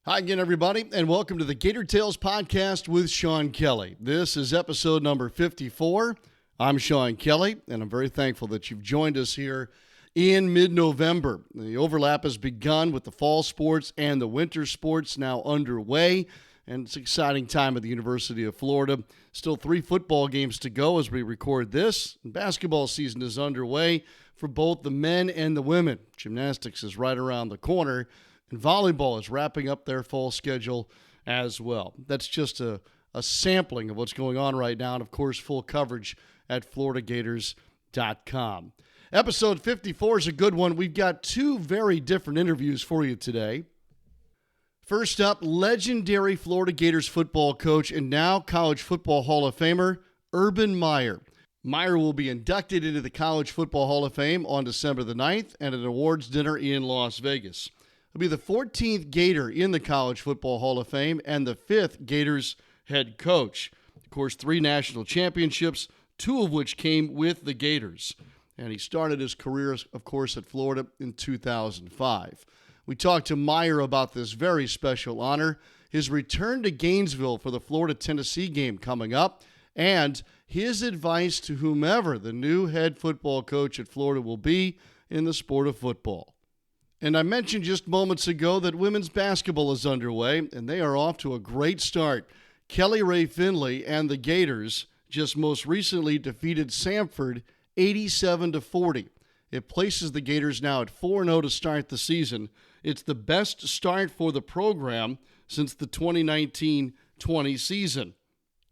Hi again, everybody, and welcome to the Gator Tales podcast with Sean Kelley. This is episode number 54. I'm Sean Kelley, and I'm very thankful that you've joined us here in mid-November. The overlap has begun with the fall sports and the winter sports now underway, and it's an exciting time at the University of Florida. Still 3 football games to go as we record this. Basketball season is underway for both the men and the women. Gymnastics is right around the corner. And volleyball is wrapping up their fall schedule as well. That's just a sampling of what's going on right now, and of course, full coverage at FloridaGators.com. Episode 54 is a good one. We've got 2 very different interviews for you today. First up, legendary Florida Gators football coach and now College Football Hall of Famer, Urban Meyer. Meyer will be inducted into the College Football Hall of Fame on December the 9th at an awards dinner in Las Vegas. He'll be the 14th Gator in the College Football Hall of Fame and the 5th Gators head coach. Of course, 3 national championships, 2 of which came with the Gators. And he started his career, of course, at Florida in 2005. We talked to Meyer about this very special honor, his return to Gainesville for the Florida-Tennessee game coming up, and his advice to whomever the new head football coach at Florida will be in the sport of football. And I mentioned just moments ago that women's basketball is underway, and they are off to a great start. Kelly Rae Finley and the Gators just most recently defeated Samford 87-40. It places the Gators now at 4-0 to start the season. It's the best start for the program since the 2019-20 season.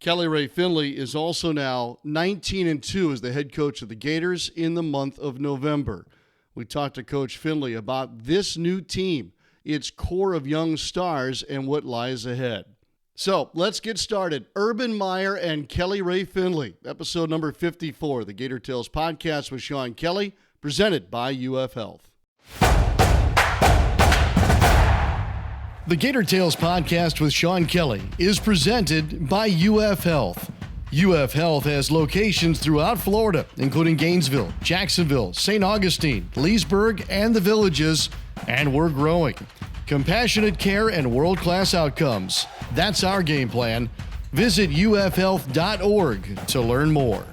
Kelly Rae Finley is also now 19-2 as the head coach of the Gators in the month of November. We talked to Coach Finley about this new team, its core of young stars, and what lies ahead. So let's get started. Urban Meyer and Kelly Rae Finley, episode number 54, the Gator Tales podcast with Sean Kelley, presented by UF Health. The Gator Tales podcast with Sean Kelley is presented by UF Health. UF Health has locations throughout Florida, including Gainesville, Jacksonville, St. Augustine, Leesburg, and the Villages, and we're growing. Compassionate care and world-class outcomes. That's our game plan. Visit ufhealth.org to learn more.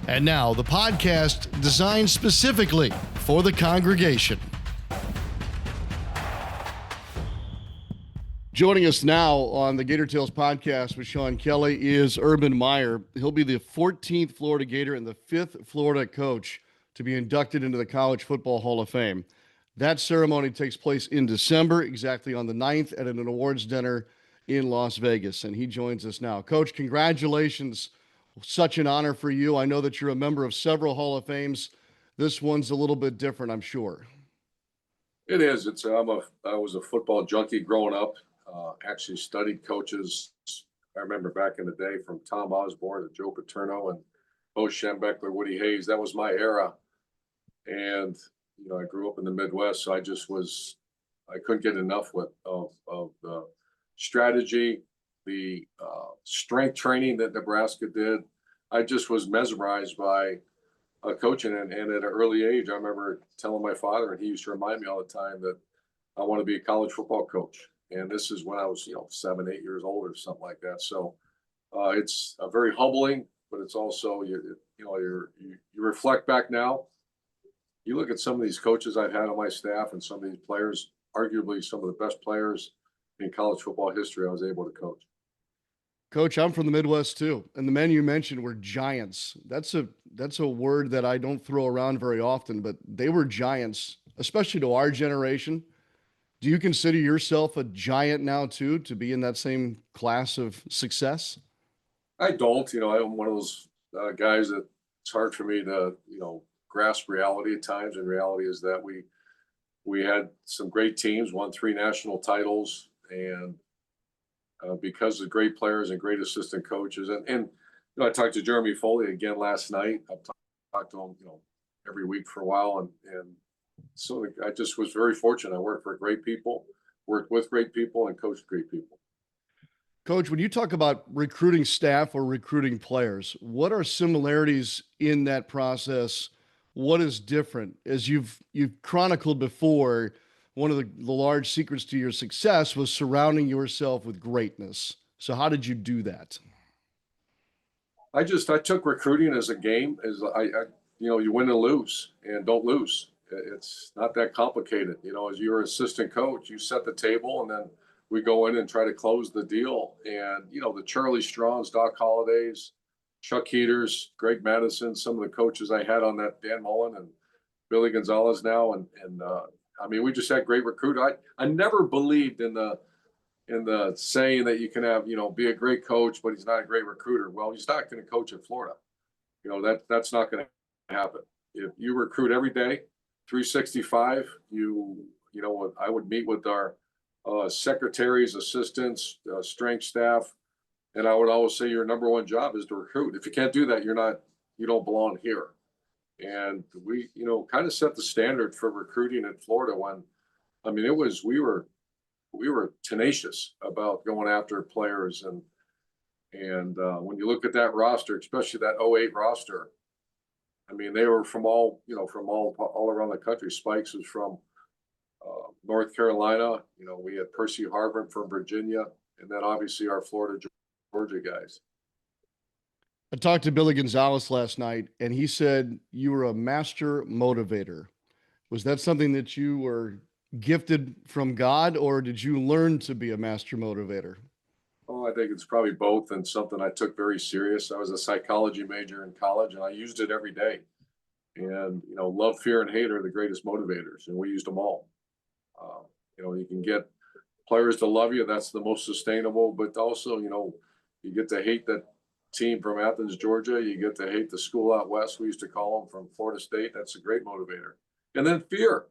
And now, the podcast designed specifically for the congregation. Joining us now on the Gator Tales podcast with Sean Kelley is Urban Meyer. He'll be the 14th Florida Gator and the 5th Florida coach to be inducted into the College Football Hall of Fame. That ceremony takes place in December, exactly on the 9th, at an awards dinner in Las Vegas, and he joins us now. Coach, congratulations. Such an honor for you. I know that you're a member of several Hall of Fames. This one's a little bit different, I'm sure. It is. I was a football junkie growing up. Actually studied coaches. I remember back in the day from Tom Osborne to Joe Paterno and Bo Schembechler, Woody Hayes. That was my era. And, I grew up in the Midwest, so I couldn't get enough of the strategy, the strength training that Nebraska did. I just was mesmerized by coaching. And at an early age, I remember telling my father, and he used to remind me all the time, that I want to be a college football coach. And this is when I was, 7, 8 years old or something like that. So it's very humbling, but it's also, you reflect back now. You look at some of these coaches I've had on my staff and some of these players, arguably some of the best players in college football history I was able to coach. Coach, I'm from the Midwest too. And the men you mentioned were giants. That's a word that I don't throw around very often, but they were giants, especially to our generation. Do you consider yourself a giant now, too, to be in that same class of success? I don't. I'm one of those guys that it's hard for me to, grasp reality at times. And reality is that we had some great teams, won 3 national titles, and because of great players and great assistant coaches. And I talked to Jeremy Foley again last night. I've talked to him, every week for a while. And so I just was very fortunate. I worked for great people, worked with great people, and coached great people. Coach, when you talk about recruiting staff or recruiting players, what are similarities in that process what is different? As you've chronicled before, one of the large secrets to your success was surrounding yourself with greatness. So how did you do that? I took recruiting as a game. As you win and lose, and don't lose. It's not that complicated. As your assistant coach, you set the table, and then we go in and try to close the deal. And the Charlie Strongs, Doc Hollidays, Chuck Heaters, Greg Madison, some of the coaches I had on that, Dan Mullen and Billy Gonzalez now, and I mean, we just had great recruit. I never believed in the saying that you can have, be a great coach, but he's not a great recruiter. Well, he's not going to coach in Florida. That's not going to happen. If you recruit every day, 365, I would meet with our secretaries, assistants, strength staff, and I would always say your number one job is to recruit. If you can't do that, you don't belong here. And we, kind of set the standard for recruiting in Florida when, I mean, we were tenacious about going after players. And when you look at that roster, especially that '08 roster, I mean, they were from all around the country. Spikes was from North Carolina. We had Percy Harvard from Virginia, and then obviously our Florida, Georgia guys. I talked to Billy Gonzalez last night, and he said you were a master motivator. Was that something that you were gifted from God, or did you learn to be a master motivator? Oh, I think it's probably both, and something I took very serious. I was a psychology major in college, and I used it every day. And love, fear, and hate are the greatest motivators, and we used them all. You can get players to love you. That's the most sustainable. But also, you get to hate that team from Athens, Georgia. You get to hate the school out west. We used to call them from Florida State. That's a great motivator. And then fear.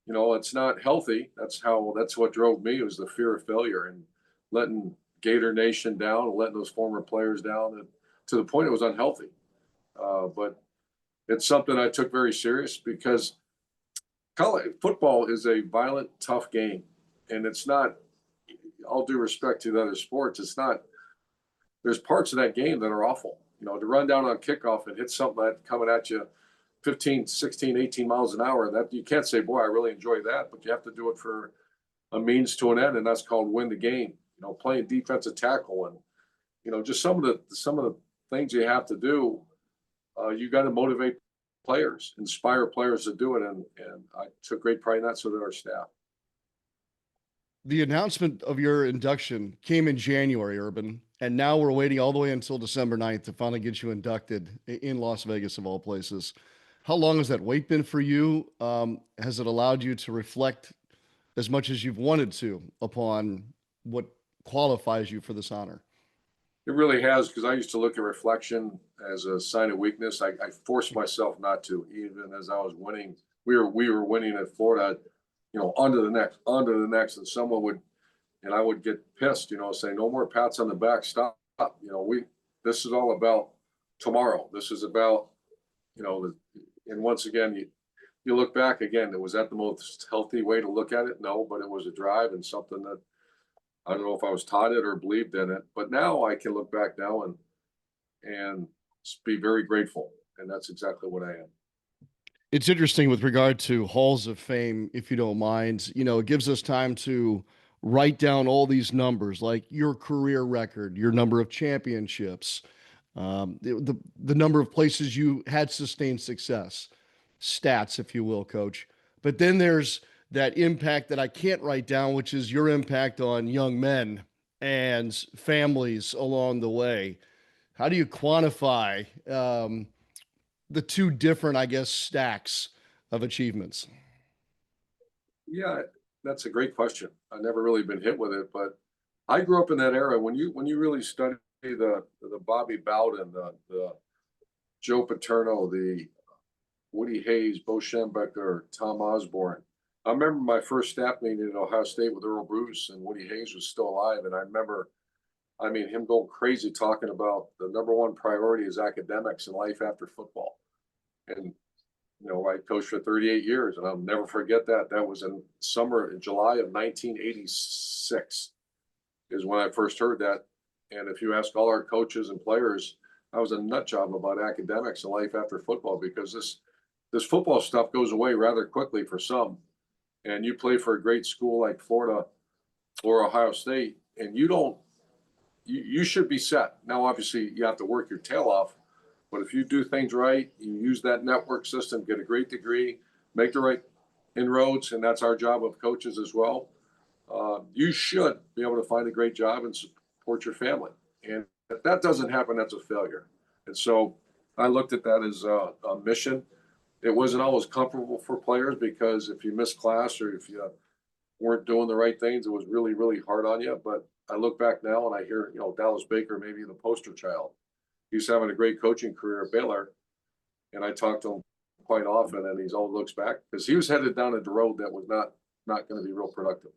It's not healthy. That's what drove me, was the fear of failure and letting Gator Nation down, letting those former players down, and to the point it was unhealthy. But it's something I took very serious because college football is a violent, tough game, and it's not. All due respect to the other sports, it's not. There's parts of that game that are awful. To run down on kickoff and hit something that coming at you 15, 16, 18 miles an hour, that you can't say, boy, I really enjoy that, but you have to do it for a means to an end, and that's called win the game. Playing defensive tackle and, just some of the things you have to do. You got to motivate players, inspire players to do it. And I took great pride in that, so did our staff. The announcement of your induction came in January, Urban, and now we're waiting all the way until December 9th to finally get you inducted in Las Vegas, of all places. How long has that wait been for you? Has it allowed you to reflect as much as you've wanted to upon what qualifies you for this honor? It really has, because I used to look at reflection as a sign of weakness. I forced myself not to, even as I was winning. We were winning at Florida, on to the next, and someone would, and I would get pissed, say, no more pats on the back, stop. This is all about tomorrow. This is about, and once again, you look back again, was that the most healthy way to look at it? No, but it was a drive and something that I don't know if I was taught it or believed in it, but now I can look back now and be very grateful. And that's exactly what I am. It's interesting with regard to halls of fame, if you don't mind. It gives us time to write down all these numbers, like your career record, your number of championships, the number of places you had sustained success, stats, if you will, coach. But then there's that impact that I can't write down, which is your impact on young men and families along the way. How do you quantify the two different, I guess, stacks of achievements? Yeah, that's a great question. I've never really been hit with it, but I grew up in that era. When you really study the Bobby Bowden, the Joe Paterno, the Woody Hayes, Bo Schembechler, Tom Osborne. I remember my first staff meeting at Ohio State with Earl Bruce, and Woody Hayes was still alive. And I remember, him going crazy talking about the number one priority is academics and life after football. And, I coached for 38 years, and I'll never forget that. That was in July of 1986 is when I first heard that. And if you ask all our coaches and players, I was a nut job about academics and life after football, because this football stuff goes away rather quickly for some. And you play for a great school like Florida or Ohio State, and you should be set. Now, obviously, you have to work your tail off, but if you do things right, you use that network system, get a great degree, make the right inroads, and that's our job of coaches as well. You should be able to find a great job and support your family. And if that doesn't happen, that's a failure. And so I looked at that as a mission. It wasn't always comfortable for players because if you missed class or if you weren't doing the right things, it was really, really hard on you. But I look back now and I hear, Dallas Baker, maybe the poster child. He's having a great coaching career at Baylor. And I talk to him quite often and he's all looks back because he was headed down a road that was not going to be real productive.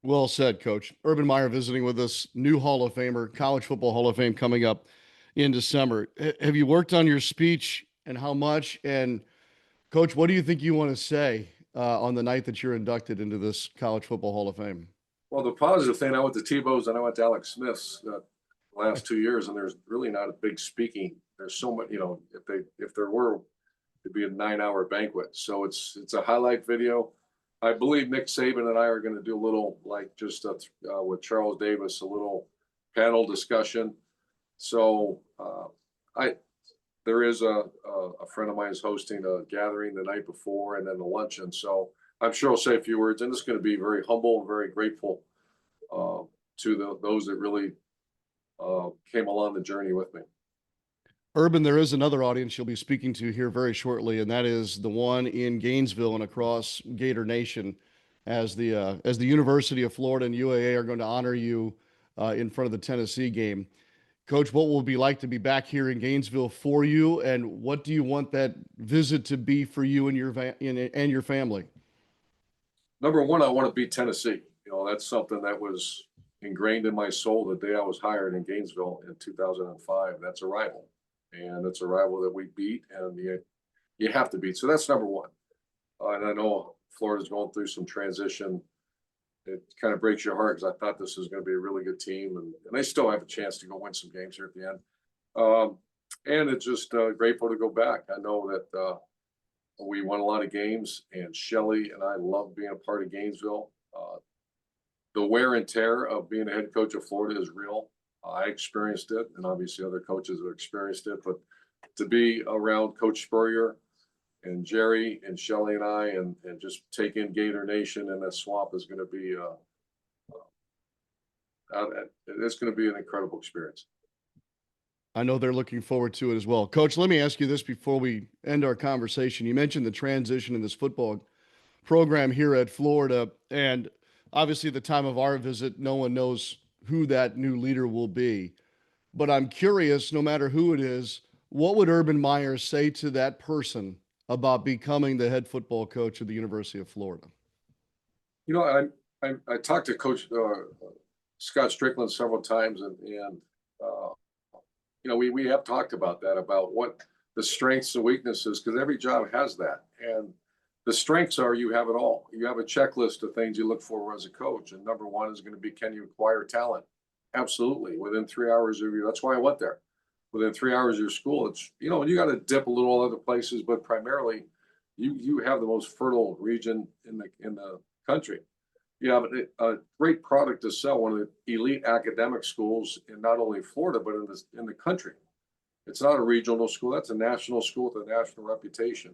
Well said, Coach. Urban Meyer visiting with us, new Hall of Famer, College Football Hall of Fame coming up in December. Have you worked on your speech and how much? And Coach, what do you think you want to say on the night that you're inducted into this College Football Hall of Fame? Well, the positive thing, I went to Tebow's and I went to Alex Smith's the last 2 years, and there's really not a big speaking. There's so much, if there were, it'd be a 9-hour banquet. So it's a highlight video. I believe Nick Saban and I are going to do a little, like just with Charles Davis, a little panel discussion. So there is a friend of mine is hosting a gathering the night before and then a luncheon. So I'm sure I'll say a few words, and it's going to be very humble and very grateful to those that really came along the journey with me. Urban, there is another audience you'll be speaking to here very shortly, and that is the one in Gainesville and across Gator Nation, as the University of Florida and UAA are going to honor you in front of the Tennessee game. Coach, what will it be like to be back here in Gainesville for you, and what do you want that visit to be for you and your family? Number one, I want to beat Tennessee. That's something that was ingrained in my soul the day I was hired in Gainesville in 2005. That's a rival, and it's a rival that we beat, and you have to beat. So that's number one. And I know Florida's going through some transition. It kind of breaks your heart because I thought this was going to be a really good team, and they still have a chance to go win some games here at the end. And it's just grateful to go back. I know that we won a lot of games, and Shelley and I love being a part of Gainesville. The wear and tear of being a head coach of Florida is real. I experienced it, and obviously other coaches have experienced it. But to be around Coach Spurrier and Jerry and Shelley and I, and just take in Gator Nation and that swamp is going to be it's going to be an incredible experience. I know they're looking forward to it as well. Coach, let me ask you this before we end our conversation. You mentioned the transition in this football program here at Florida, and obviously at the time of our visit, no one knows who that new leader will be. But I'm curious, no matter who it is, what would Urban Meyer say to that person about becoming the head football coach of the University of Florida? I talked to Coach Scott Strickland several times, and we have talked about that, about what the strengths and weaknesses, because every job has that. And the strengths are you have it all. You have a checklist of things you look for as a coach. And number one is going to be, can you acquire talent? Absolutely. Within 3 hours of that's why I went there. Within 3 hours of your school, it's, you got to dip a little other places, but primarily you have the most fertile region in the country. You have a great product to sell, one of the elite academic schools in not only Florida, but in the country. It's not a regional school. That's a national school with a national reputation.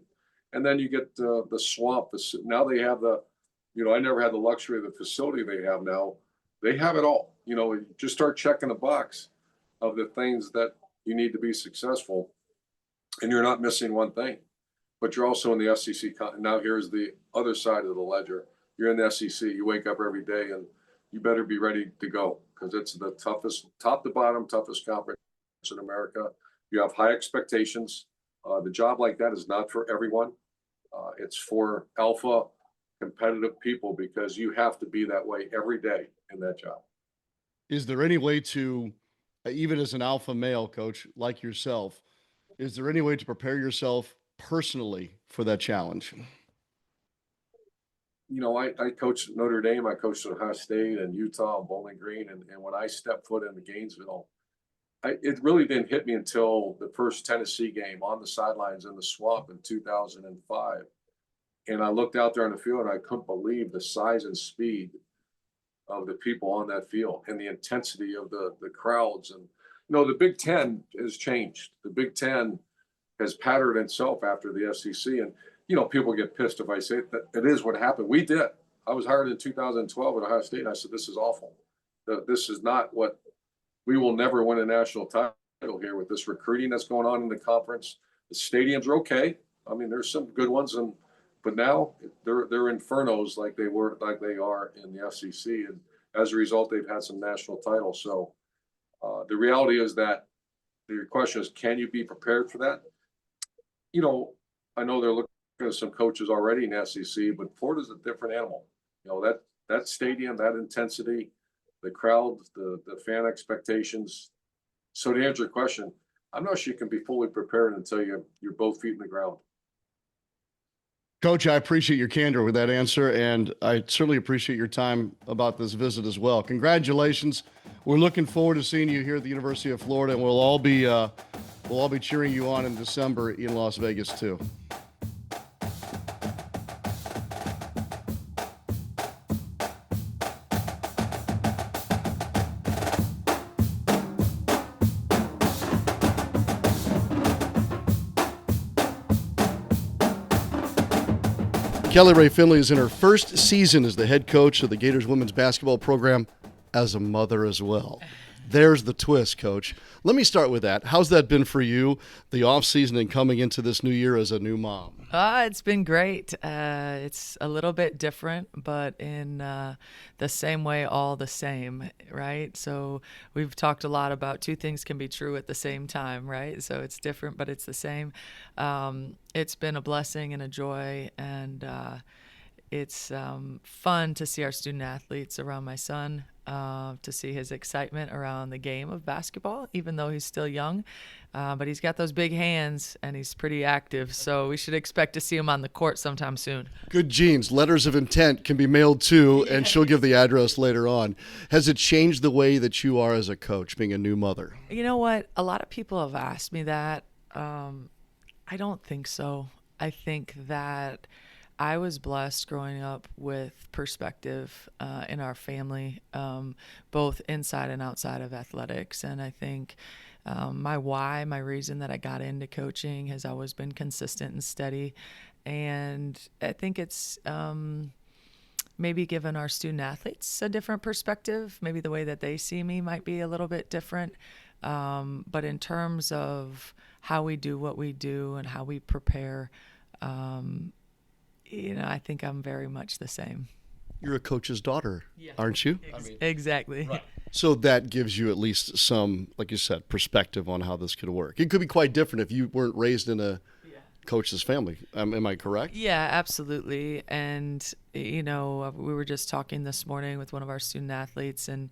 And then you get the swamp. Now they have I never had the luxury of the facility they have now. They have it all. You just start checking the box of the things that you need to be successful, and you're not missing one thing. But you're also in the SEC. Now here's the other side of the ledger. You're in the SEC. You wake up every day, and you better be ready to go because it's the toughest, top to bottom, toughest conference in America. You have high expectations. The job like that is not for everyone. It's for alpha competitive people because you have to be that way every day in that job. Is there any way to, even as an alpha male coach like yourself, is there any way to prepare yourself personally for that challenge? I coached Notre Dame, I coached Ohio State and Utah and Bowling Green. And when I stepped foot into Gainesville, it really didn't hit me until the first Tennessee game on the sidelines in the swamp in 2005. And I looked out there on the field and I couldn't believe the size and speed of the people on that field and the intensity of the crowds. And, the Big Ten has changed. The Big Ten has patterned itself after the SEC. And, people get pissed if I say that it is what happened. We did. I was hired in 2012 at Ohio State, and I said, this is awful. This is not what we will never win a national title here with this recruiting that's going on in the conference. The stadiums are okay. I mean, there's some good ones, but now they're infernos like they are in the SEC, and as a result, they've had some national titles. So the reality is that your question is, can you be prepared for that? I know they're looking at some coaches already in the SEC, but Florida's a different animal. That stadium, that intensity, the crowd, the fan expectations. So to answer your question, I'm not sure you can be fully prepared until you're both feet in the ground. Coach, I appreciate your candor with that answer, and I certainly appreciate your time about this visit as well. Congratulations. We're looking forward to seeing you here at the University of Florida, and we'll all be cheering you on in December in Las Vegas too. Kelly Rae Finley is in her first season as the head coach of the Gators women's basketball program as a mother as well. There's the twist, Coach. Let me start with that. How's that been for you, the offseason and coming into this new year as a new mom? It's been great. It's a little bit different, but in the same way, all the same, right? So we've talked a lot about two things can be true at the same time, right? So it's different, but it's the same. It's been a blessing and a joy, and it's fun to see our student athletes around my son, to see his excitement around the game of basketball, even though he's still young. But he's got those big hands, and he's pretty active, so we should expect to see him on the court sometime soon. Good genes. Letters of intent can be mailed too, and she'll give the address later on. Has it changed the way that you are as a coach, being a new mother? You know what? A lot of people have asked me that. I don't think so. I think that I was blessed growing up with perspective in our family, both inside and outside of athletics. And I think my reason that I got into coaching has always been consistent and steady. And I think it's maybe given our student athletes a different perspective. Maybe the way that they see me might be a little bit different. But in terms of how we do what we do and how we prepare, I think I'm very much the same. You're a coach's daughter, aren't you? Exactly. Right. So that gives you at least some, like you said, perspective on how this could work. It could be quite different if you weren't raised in a coach's family. Am I correct? Yeah, absolutely. And, we were just talking this morning with one of our student athletes and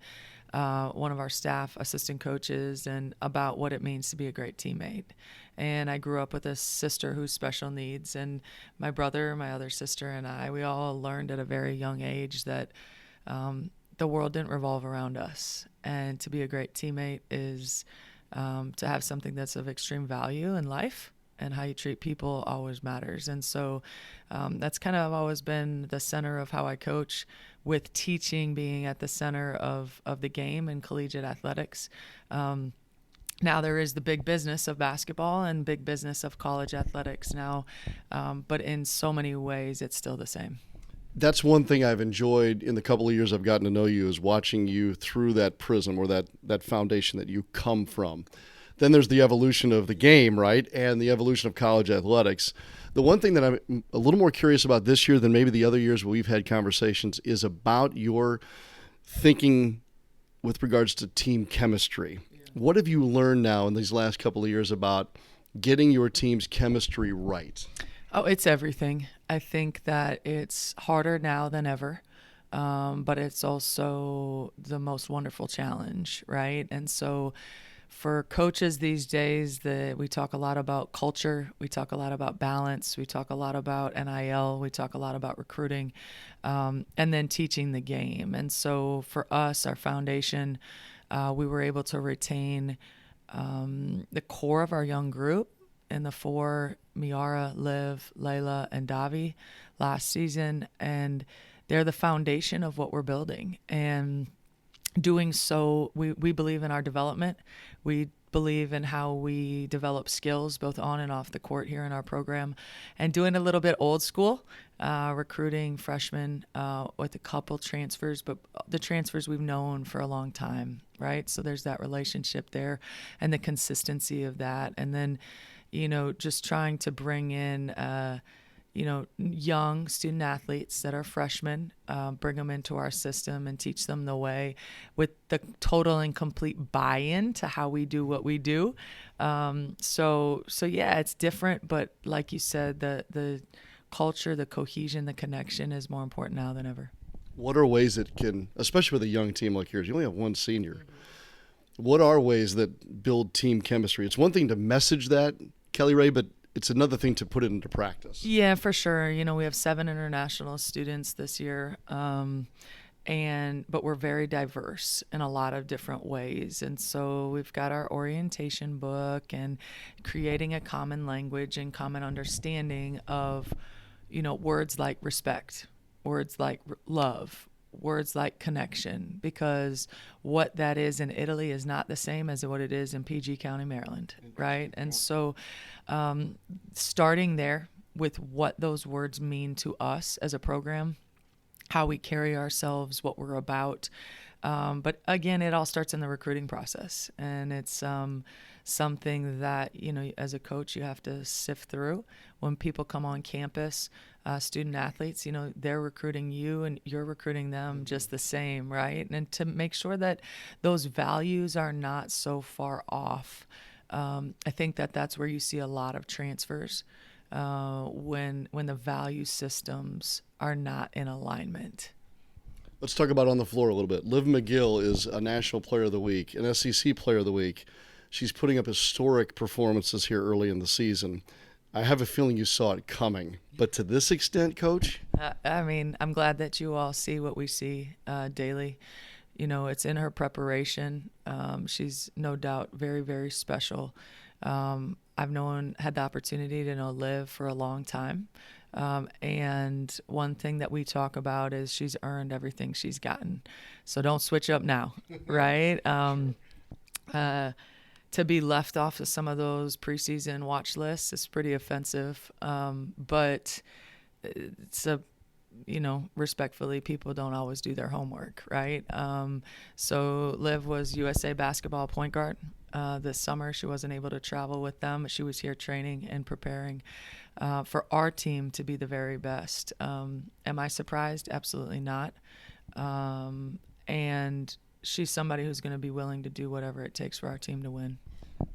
one of our staff assistant coaches and about what it means to be a great teammate. And I grew up with a sister who's special needs, and my brother, my other sister, and we all learned at a very young age that the world didn't revolve around us. And to be a great teammate is to have something that's of extreme value in life, and how you treat people always matters. And so that's kind of always been the center of how I coach, with teaching being at the center of the game and collegiate athletics. Now there is the big business of basketball and big business of college athletics now, but in so many ways it's still the same. That's one thing I've enjoyed in the couple of years I've gotten to know you, is watching you through that prism, or that foundation that you come from. Then there's the evolution of the game, right, and the evolution of college athletics. The one thing that I'm a little more curious about this year than maybe the other years where we've had conversations is about your thinking with regards to team chemistry. What have you learned now in these last couple of years about getting your team's chemistry right? Oh, it's everything. I think that it's harder now than ever, but it's also the most wonderful challenge, right? And so for coaches these days, we talk a lot about culture, we talk a lot about balance, we talk a lot about NIL, we talk a lot about recruiting, and then teaching the game. And so for us, our foundation, we were able to retain the core of our young group and the four, Miara, Liv, Layla, and Davi last season. And they're the foundation of what we're building. And doing so, we believe in our development. We believe in how we develop skills both on and off the court here in our program, and doing a little bit old school, recruiting freshmen with a couple transfers, but the transfers we've known for a long time, right? So there's that relationship there and the consistency of that. And then, just trying to bring in young student athletes that are freshmen, bring them into our system and teach them the way with the total and complete buy-in to how we do what we do. So yeah, it's different, but like you said, the culture, the cohesion, the connection is more important now than ever. What are ways that can, especially with a young team like yours, you only have one senior. What are ways that build team chemistry? It's one thing to message that, Kelly Rae, but it's another thing to put it into practice. Yeah, for sure. We have 7 international students this year, but we're very diverse in a lot of different ways. And so we've got our orientation book and creating a common language and common understanding of, words like respect, words like love, words like connection, because what that is in Italy is not the same as what it is in PG County, Maryland, right? And so starting there with what those words mean to us as a program, how we carry ourselves, what we're about. But again, it all starts in the recruiting process, and it's something that, as a coach, you have to sift through. When people come on campus, student athletes, they're recruiting you and you're recruiting them just the same, right? And to make sure that those values are not so far off. I think that's where you see a lot of transfers when the value systems are not in alignment. Let's talk about on the floor a little bit. Liv McGill is a National Player of the Week, an SEC Player of the Week. She's putting up historic performances here early in the season. I have a feeling you saw it coming, but to this extent, Coach? I'm glad that you all see what we see daily. It's in her preparation. She's no doubt very, very special. I've had the opportunity to know Liv for a long time. And one thing that we talk about is she's earned everything she's gotten. So don't switch up now, right? To be left off of some of those preseason watch lists is pretty offensive. But it's respectfully, people don't always do their homework, right? So Liv was USA basketball point guard this summer. She wasn't able to travel with them, but she was here training and preparing for our team to be the very best. Am I surprised? Absolutely not. And she's somebody who's going to be willing to do whatever it takes for our team to win.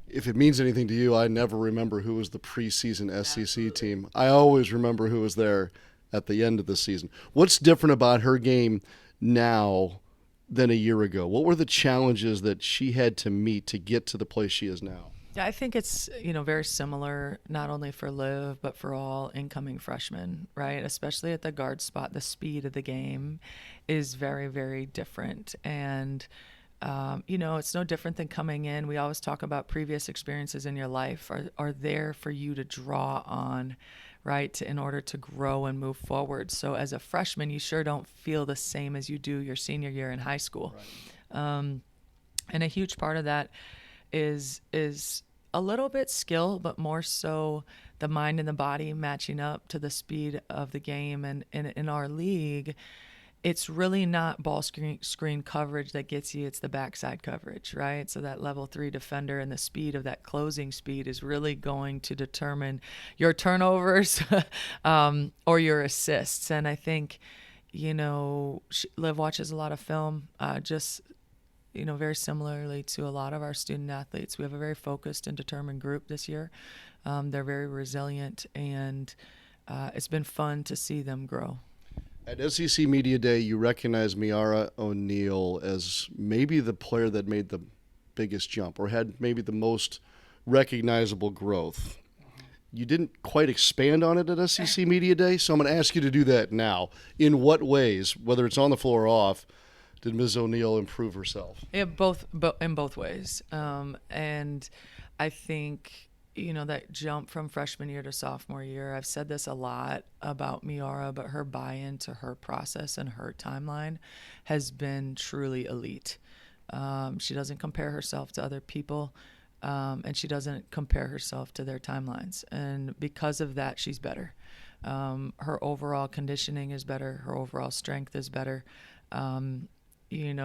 If it means anything to you, I never remember who was the preseason SEC team. I always remember who was there at the end of the season. What's different about her game now than a year ago? What were the challenges that she had to meet to get to the place she is now? Yeah, I think it's, very similar, not only for Liv, but for all incoming freshmen, right? Especially at the guard spot, the speed of the game is very, very different. And, it's no different than coming in. We always talk about previous experiences in your life are there for you to draw on, right, in order to grow and move forward. So as a freshman, you sure don't feel the same as you do your senior year in high school. Right. And a huge part of that is a little bit skill, but more so the mind and the body matching up to the speed of the game. And in our league, it's really not ball screen coverage that gets you. It's the backside coverage, right? So that level 3 defender and the speed of that closing speed is really going to determine your turnovers or your assists. And I think, Liv watches a lot of film, very similarly to a lot of our student athletes. We have a very focused and determined group this year. They're very resilient, and it's been fun to see them grow. At SEC Media Day, you recognized Miara O'Neal as maybe the player that made the biggest jump or had maybe the most recognizable growth. You didn't quite expand on it at SEC Media Day, so I'm going to ask you to do that now. In what ways, whether it's on the floor or off, did Ms. O'Neill improve herself? Yeah, in both ways. And I think, that jump from freshman year to sophomore year, I've said this a lot about Miara, but her buy-in to her process and her timeline has been truly elite. She doesn't compare herself to other people, and she doesn't compare herself to their timelines. And because of that, she's better. Her overall conditioning is better. Her overall strength is better.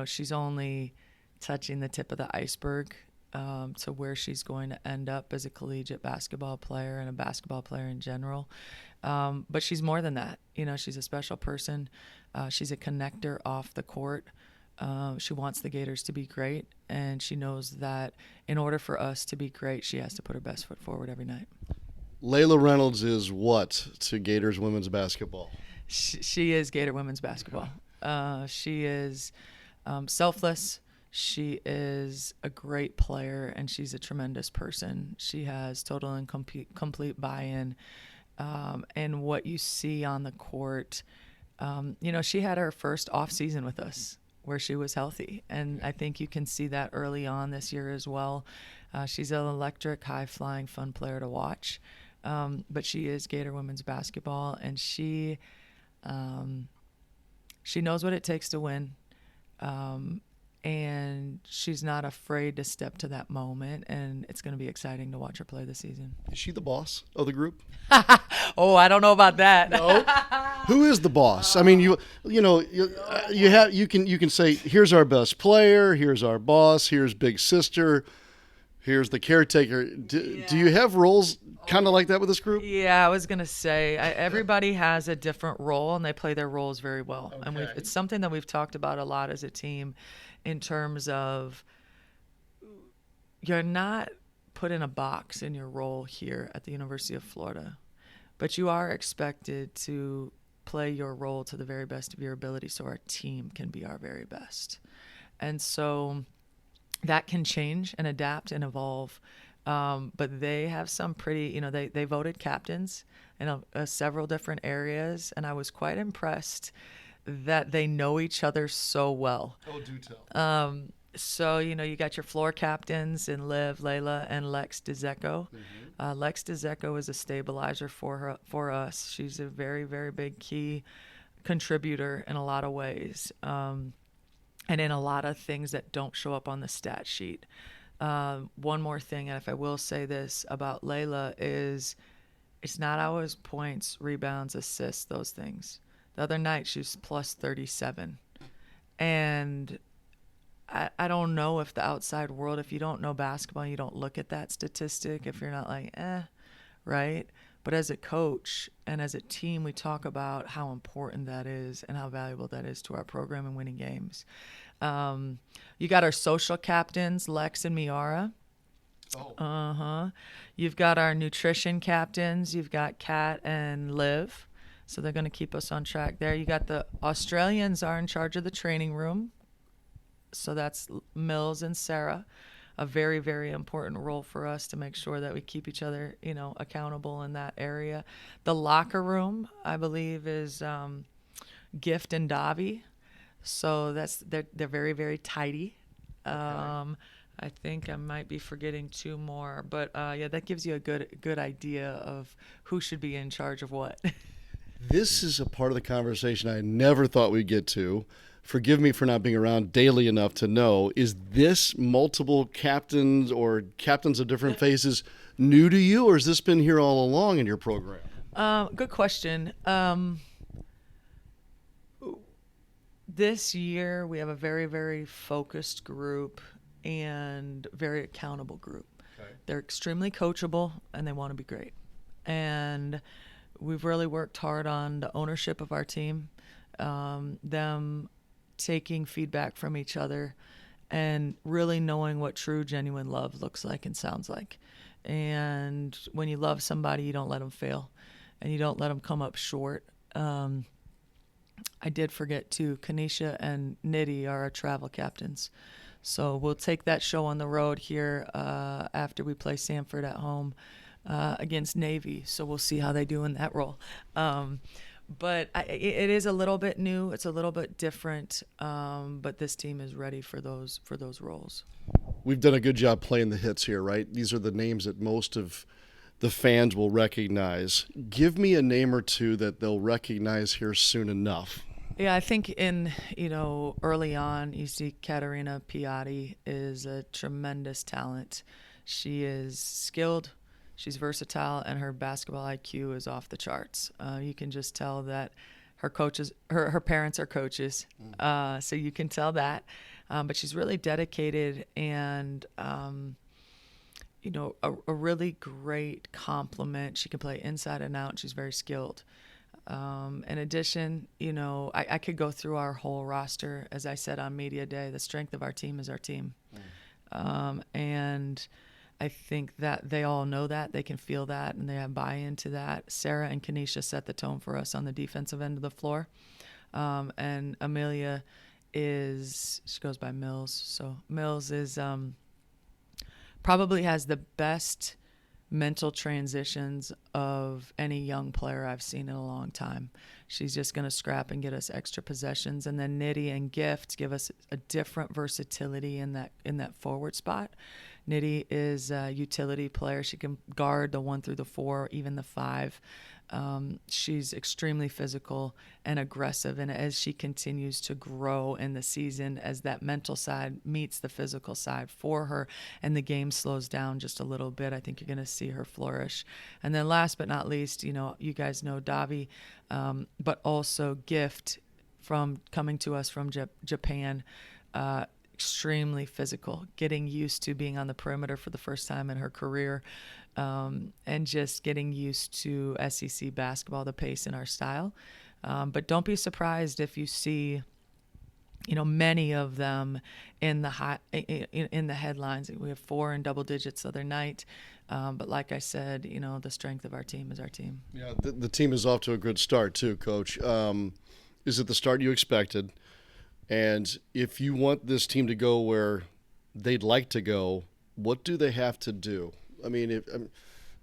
She's only touching the tip of the iceberg to where she's going to end up as a collegiate basketball player and a basketball player in general. But she's more than that. She's a special person. She's a connector off the court. She wants the Gators to be great, and she knows that in order for us to be great, she has to put her best foot forward every night. Layla Reynolds is what to Gators women's basketball? She is Gator women's basketball. She is selfless. She is a great player, and she's a tremendous person. She has total and complete buy-in. And what you see on the court, she had her first off season with us where she was healthy. And I think you can see that early on this year as well. She's an electric, high-flying, fun player to watch. But she is Gator women's basketball, and she knows what it takes to win. And she's not afraid to step to that moment, and it's going to be exciting to watch her play this season. Is she the boss of the group? Oh, I don't know about that. No. Who is the boss? I mean, you can say, here's our best player, here's our boss, here's big sister, here's the caretaker. Do you have roles kind of like that with this group? Yeah, I was going to say everybody has a different role, and they play their roles very well. Okay. And it's something that we've talked about a lot as a team in terms of you're not put in a box in your role here at the University of Florida, but you are expected to play your role to the very best of your ability so our team can be our very best. And so that can change and adapt and evolve. But they have some pretty, they voted captains in several different areas, and I was quite impressed that they know each other so well. Oh, do tell. So, you got your floor captains in Liv, Layla, and Lex DeZecco. Mm-hmm. Lex DeZecco is a stabilizer for us. She's a very, very big key contributor in a lot of ways, and in a lot of things that don't show up on the stat sheet. One more thing, and if I will say this about Layla, is it's not always points, rebounds, assists, those things. The other night, she was plus 37. And I don't know if the outside world, if you don't know basketball, you don't look at that statistic, if you're not like, right? But as a coach and as a team, we talk about how important that is and how valuable that is to our program and winning games. You got our social captains, Lex and Miara. Oh. You've got our nutrition captains. You've got Kat and Liv. So they're going to keep us on track there. You got the Australians are in charge of the training room. So that's Mills and Sarah. A very, very important role for us to make sure that we keep each other, accountable in that area. The locker room, I believe, is Gift and Davi. So they're very, very tidy. Okay. I think I might be forgetting two more, but that gives you a good idea of who should be in charge of what. This is a part of the conversation I never thought we'd get to. Forgive me for not being around daily enough to know. Is this multiple captains or captains of different phases new to you, or has this been here all along in your program? Good question. This year we have a very, very focused group and very accountable group. Okay. They're extremely coachable and they want to be great. And we've really worked hard on the ownership of our team, them taking feedback from each other and really knowing what true, genuine love looks like and sounds like. And when you love somebody, you don't let them fail and you don't let them come up short. I did forget too, Kanisha and Nitty are our travel captains. So we'll take that show on the road here after we play Samford at home against Navy. So we'll see how they do in that role. But it is a little bit new. It's a little bit different. But this team is ready for those roles. We've done a good job playing the hits here, right? These are the names that most of the fans will recognize. Give me a name or two that they'll recognize here soon enough. Yeah, I think early on, you see Caterina Piatti is a tremendous talent. She is skilled, she's versatile, and her basketball IQ is off the charts. You can just tell that her parents are coaches, so you can tell that. But she's really dedicated and a really great complement. She can play inside and out. She's very skilled. In addition, I could go through our whole roster. As I said on Media Day, the strength of our team is our team. And I think that they all know that. They can feel that, and they have buy-in to that. Sarah and Kanisha set the tone for us on the defensive end of the floor. And Amelia she goes by Mills. So Mills is probably has the best mental transitions of any young player I've seen in a long time. She's just going to scrap and get us extra possessions. And then Nitty and Gift give us a different versatility in that forward spot. Nitty is a utility player. She can guard the 1 through the 4, even the 5. She's extremely physical and aggressive, and as she continues to grow in the season, as that mental side meets the physical side for her and the game slows down just a little bit, I think you're going to see her flourish. And then last but not least, you guys know Davi, but also Gift from coming to us from Japan, extremely physical, getting used to being on the perimeter for the first time in her career, and just getting used to SEC basketball, the pace in our style. But don't be surprised if you see, many of them in the headlines. We have 4 in double digits the other night. But like I said, the strength of our team is our team. Yeah, the team is off to a good start too, Coach. Is it the start you expected? And if you want this team to go where they'd like to go, what do they have to do? I mean,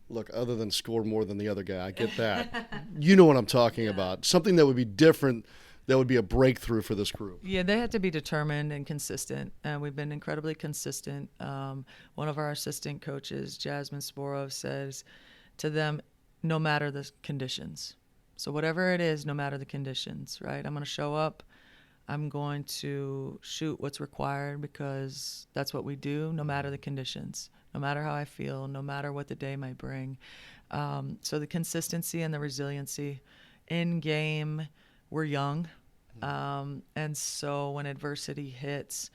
look, other than score more than the other guy, I get that. You know what I'm talking about. Something that would be different, that would be a breakthrough for this group. Yeah, they have to be determined and consistent, and we've been incredibly consistent. One of our assistant coaches, Jasmine Sporov, says to them, no matter the conditions. So whatever it is, no matter the conditions, right? I'm going to show up. I'm going to shoot what's required because that's what we do, no matter the conditions, no matter how I feel, no matter what the day might bring. So the consistency and the resiliency in game, we're young. And so when adversity hits,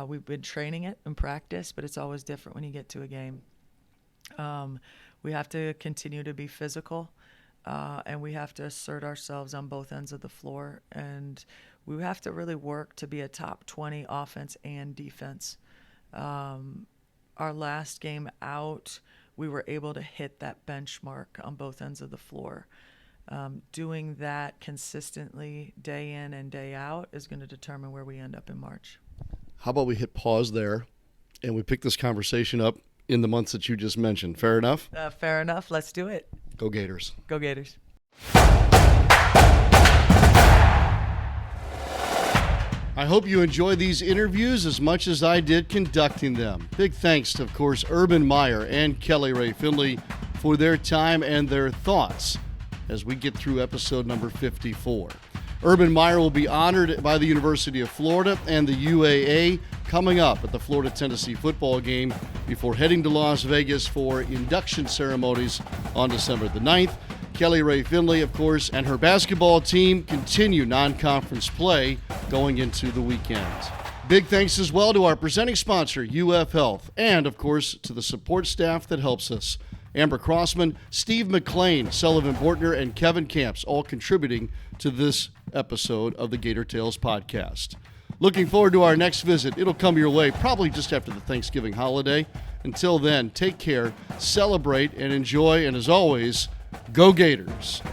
we've been training it in practice, but it's always different when you get to a game. We have to continue to be physical, and we have to assert ourselves on both ends of the floor. And we have to really work to be a top 20 offense and defense. Our last game out, we were able to hit that benchmark on both ends of the floor. Doing that consistently day in and day out is going to determine where we end up in March. How about we hit pause there and we pick this conversation up in the months that you just mentioned? Fair enough? Fair enough. Let's do it. Go Gators. Go Gators. I hope you enjoy these interviews as much as I did conducting them. Big thanks to, of course, Urban Meyer and Kelly Rae Finley for their time and their thoughts as we get through episode number 54. Urban Meyer will be honored by the University of Florida and the UAA coming up at the Florida-Tennessee football game before heading to Las Vegas for induction ceremonies on December the 9th. Kelly Rae Finley, of course, and her basketball team continue non-conference play going into the weekend. Big thanks as well to our presenting sponsor, UF Health, and, of course, to the support staff that helps us. Amber Crossman, Steve McLean, Sullivan Bortner, and Kevin Camps, all contributing to this episode of the Gator Tales podcast. Looking forward to our next visit. It'll come your way probably just after the Thanksgiving holiday. Until then, take care, celebrate, and enjoy, and as always, go Gators.